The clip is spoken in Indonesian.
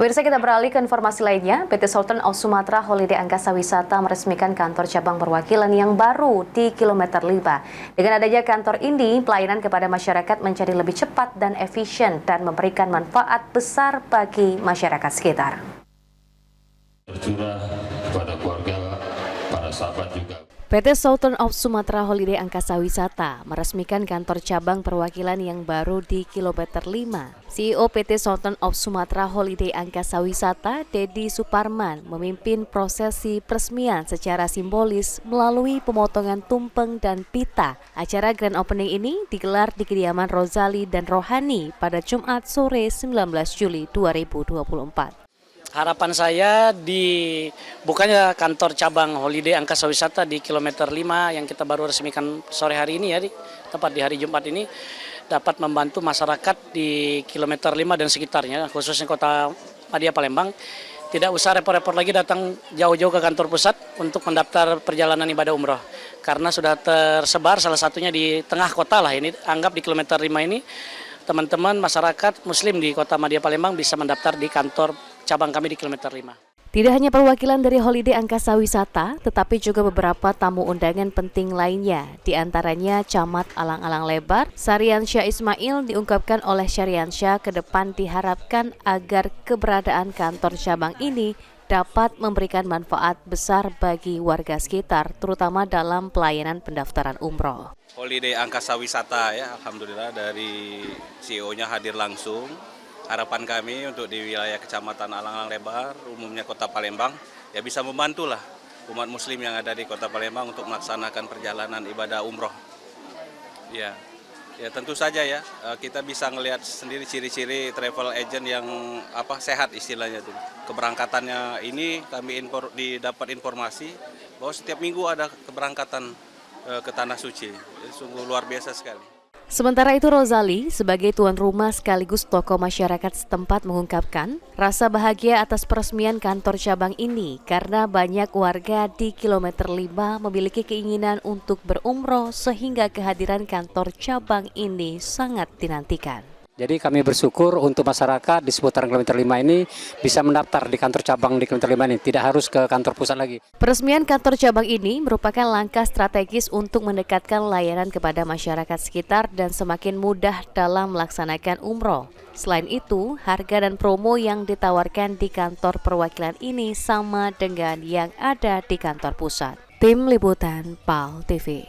Pemirsa, kita beralih ke informasi lainnya. PT Sultan of Sumatra Holiday Angkasa Wisata meresmikan kantor cabang perwakilan yang baru di Kilometer 5. Dengan adanya kantor ini, pelayanan kepada masyarakat menjadi lebih cepat dan efisien dan memberikan manfaat besar bagi masyarakat sekitar. Bercurah kepada keluarga, para sahabat juga. PT Sultan of Sumatra Holiday Angkasa Wisata meresmikan kantor cabang perwakilan yang baru di Kilometer 5. CEO PT Sultan of Sumatra Holiday Angkasa Wisata, Dedi Suparman, memimpin prosesi peresmian secara simbolis melalui pemotongan tumpeng dan pita. Acara grand opening ini digelar di kediaman Rozali dan Rohani pada Jumat sore 19 Juli 2024. Harapan saya di bukannya kantor cabang Holiday Angkasa Wisata di Kilometer 5 yang kita baru resmikan sore hari ini ya, tepat di hari Jumat ini, dapat membantu masyarakat di Kilometer 5 dan sekitarnya, khususnya Kota Madia Palembang, tidak usah repot-repot lagi datang jauh-jauh ke kantor pusat untuk mendaftar perjalanan ibadah umroh. Karena sudah tersebar salah satunya di tengah kota lah ini, anggap di Kilometer 5 ini, teman-teman masyarakat muslim di Kota Madia Palembang bisa mendaftar di kantor cabang kami di Kilometer 5. Tidak hanya perwakilan dari Holiday Angkasa Wisata, tetapi juga beberapa tamu undangan penting lainnya. Di antaranya Camat Alang-Alang Lebar, Syariansyah Ismail, diungkapkan oleh Syariansyah ke depan diharapkan agar keberadaan kantor cabang ini dapat memberikan manfaat besar bagi warga sekitar, terutama dalam pelayanan pendaftaran umroh. Holiday Angkasa Wisata ya, alhamdulillah dari CEO-nya hadir langsung. Harapan kami untuk di wilayah Kecamatan Alang-Alang Lebar, umumnya Kota Palembang, ya bisa membantulah umat muslim yang ada di Kota Palembang untuk melaksanakan perjalanan ibadah umroh. Ya tentu saja ya, kita bisa ngelihat sendiri ciri-ciri travel agent yang sehat istilahnya tuh. Keberangkatannya ini kami dapat informasi bahwa setiap minggu ada keberangkatan ke Tanah Suci. Sungguh luar biasa sekali. Sementara itu Rozali sebagai tuan rumah sekaligus tokoh masyarakat setempat mengungkapkan rasa bahagia atas peresmian kantor cabang ini karena banyak warga di Kilometer 5 memiliki keinginan untuk berumroh sehingga kehadiran kantor cabang ini sangat dinantikan. Jadi kami bersyukur untuk masyarakat di seputaran Kilometer 5 ini bisa mendaftar di kantor cabang di Kilometer 5 ini, tidak harus ke kantor pusat lagi. Peresmian kantor cabang ini merupakan langkah strategis untuk mendekatkan layanan kepada masyarakat sekitar dan semakin mudah dalam melaksanakan umroh. Selain itu, harga dan promo yang ditawarkan di kantor perwakilan ini sama dengan yang ada di kantor pusat. Tim Liputan PAL TV.